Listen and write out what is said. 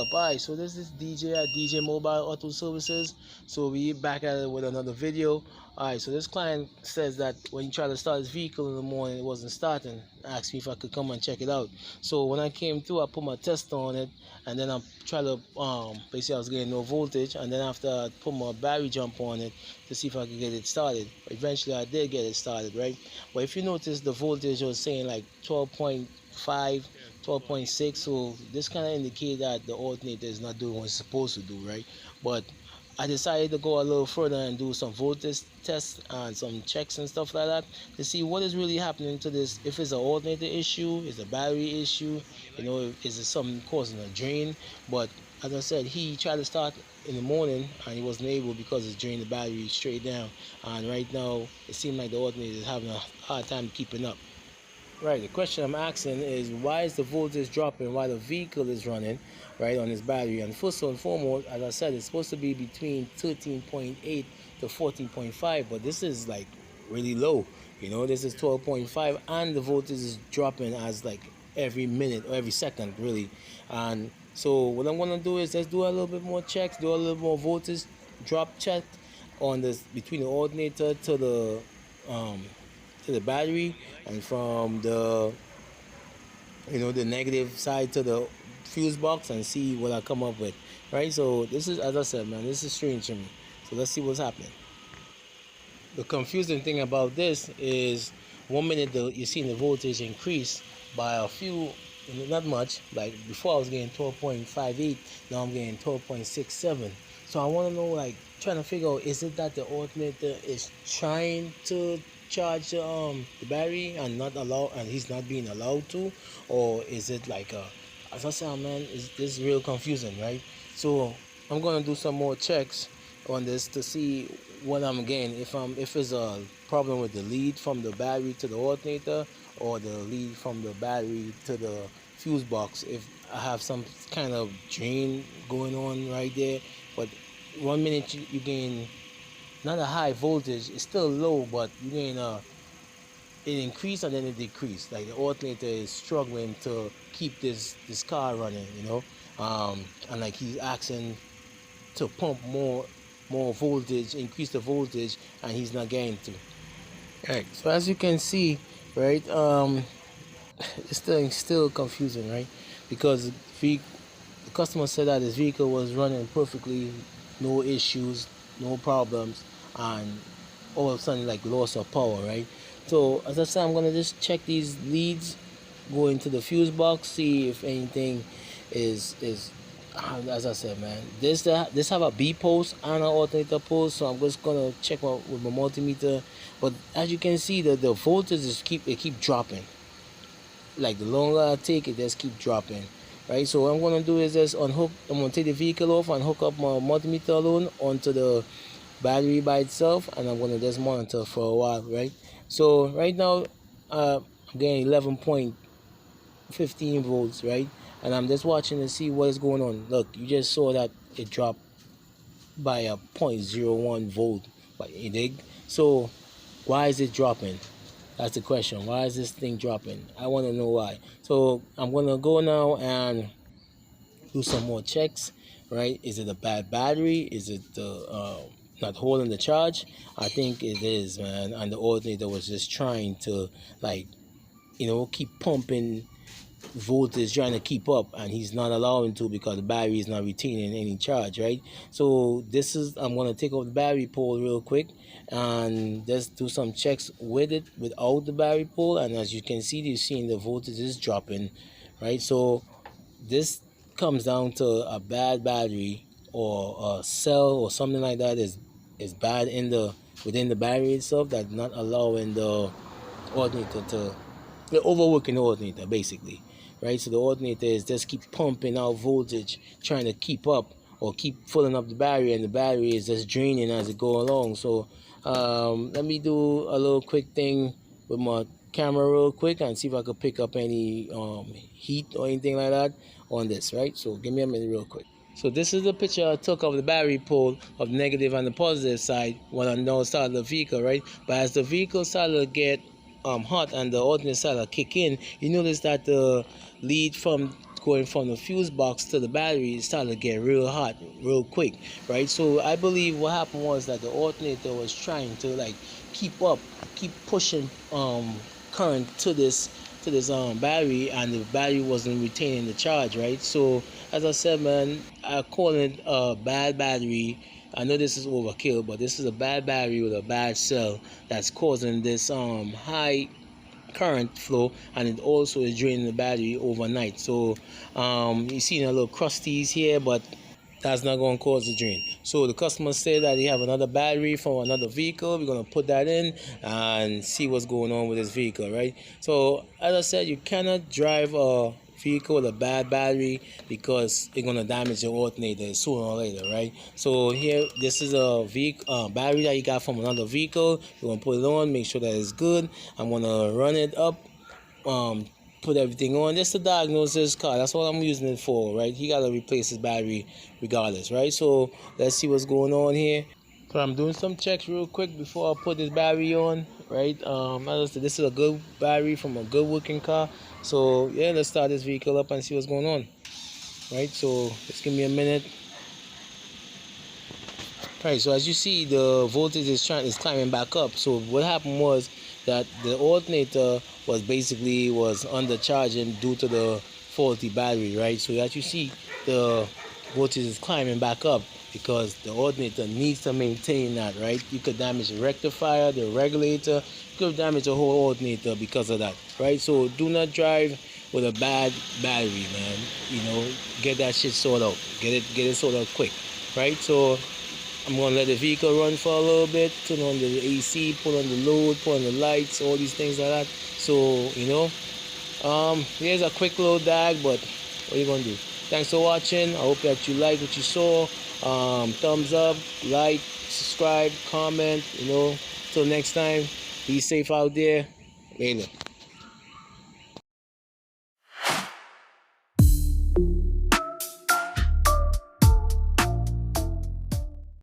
up? Alright, so this is DJ at DJ Mobile Auto Services. So we back at it with another video. Alright, so this client says that when you try to start his vehicle in the morning, it wasn't starting. Asked me if I could come and check it out. So when I came through, I put my tester on it, and then I tried to basically I was getting no voltage, and then after I put my battery jump on it to see if I could get it started. Eventually I did get it started, right? But if you notice, the voltage was saying like 12.5, 12.6, so this kind of indicates that the alternator is not doing what it's supposed to do, right? But I decided to go a little further and do some voltage tests and some checks and stuff like that to see what is really happening to this. If it's an alternator issue, it's a battery issue, you know, is it something causing a drain? But as I said, he tried to start in the morning and he wasn't able because it's drained the battery straight down. And right now, it seems like the alternator is having a hard time keeping up. Right, the question I'm asking is, why is the voltage dropping while the vehicle is running, right, on this battery? And first and foremost, as I said, it's supposed to be between 13.8 to 14.5, but this is like really low. You know, this is 12.5, and the voltage is dropping as like every minute or every second, really. And so what I'm gonna do is let's do a little bit more checks, do a little more voltage drop check on this between the alternator to the battery, and from the the negative side to the fuse box, and see what I come up with, right? So this is, as I said, man, this is strange to me. So let's see what's happening. The confusing thing about this is 1 minute you're seeing the voltage increase by a few, not much. Like before I was getting 12.58, now I'm getting 12.67. So I want to know, like, trying to figure out, is it that the alternator is trying to charge the battery and not allow, and he's not being allowed to, or is it like as I said, man, this is real confusing, right? So I'm gonna do some more checks on this to see what I'm getting, if it's a problem with the lead from the battery to the alternator, or the lead from the battery to the fuse box, if I have some kind of drain going on right there. But 1 minute you gain not a high voltage, it's still low, but you gain it increased and then it decreased. Like the alternator is struggling to keep this car running, and like he's asking to pump more voltage, increase the voltage, and he's not getting to. Right. So as you can see, right, it's still confusing, right? Because the customer said that his vehicle was running perfectly, no issues, no problems, and all of a sudden, like, loss of power, right? So as I said, I'm gonna just check these leads, go into the fuse box, see if anything is as I said, man, this have a B post and an alternator post, so I'm just gonna check out with my multimeter. But as you can see, the voltage is keep dropping. Like the longer I take it, just keep dropping, right? So what I'm gonna do is just I'm gonna take the vehicle off and hook up my multimeter alone onto the battery by itself, and I'm gonna just monitor for a while, right? So right now I'm getting 11.15 volts, right? And I'm just watching to see what is going on. Look, you just saw that it dropped by a 0.01 volt, but you dig? So why is it dropping? That's the question. Why is this thing dropping? I want to know why. So I'm gonna go now and do some more checks, right? Is it a bad battery? Is it not holding the charge? I think it is, man. And the alternator was just trying to, like, keep pumping voltage, trying to keep up, and he's not allowing to because the battery is not retaining any charge, right? So I'm going to take off the battery pole real quick and just do some checks with it without the battery pole. And as you can see, you're seeing the voltage is dropping, right? So this comes down to a bad battery, or a cell or something like that is bad within the battery itself, that's not allowing the alternator to, they're overworking the alternator basically, right? So the alternator is just keep pumping out voltage, trying to keep up or keep filling up the battery, and the battery is just draining as it go along. So let me do a little quick thing with my camera real quick and see if I could pick up any heat or anything like that on this, right? So give me a minute real quick. So this is the picture I took of the battery pole of the negative and the positive side when I now started the vehicle, right? But as the vehicle started to get hot and the alternator started to kick in, you notice that the lead from going from the fuse box to the battery, it started to get real hot real quick, right? So I believe what happened was that the alternator was trying to like keep pushing current to this battery, and the battery wasn't retaining the charge, right? So as I said, man, I call it a bad battery. I know this is overkill, but this is a bad battery with a bad cell that's causing this high current flow, and it also is draining the battery overnight. So you see a little crusties here, but that's not going to cause the drain. So the customer said that he have another battery from another vehicle. We're going to put that in and see what's going on with this vehicle, right? So as I said, you cannot drive a vehicle with a bad battery because it's going to damage the alternator sooner or later, right? So here, this is a vehicle battery that you got from another vehicle. You're going to put it on, make sure that it's good. I'm going to run it up, put everything on just to diagnose this car. That's what I'm using it for, right? He got to replace his battery regardless, right? So let's see what's going on here. So I'm doing some checks real quick before I put this battery on, right? As I said, this is a good battery from a good working car. So yeah, let's start this vehicle up and see what's going on, right? So just give me a minute. Right, so as you see, the voltage is climbing back up. So what happened was that the alternator was undercharging due to the faulty battery, right? So as you see, the voltage is climbing back up because the alternator needs to maintain that, right? You could damage the rectifier, the regulator, you could damage the whole alternator because of that, right? So do not drive with a bad battery, man. You know, get that shit sorted out. Get it sorted out quick, right? So I'm going to let the vehicle run for a little bit, turn on the AC, put on the load, put on the lights, all these things like that. So, here's a quick little dag, but what are you going to do? Thanks for watching. I hope that you like what you saw. Thumbs up, like, subscribe, comment, till next time. Be safe out there. Later.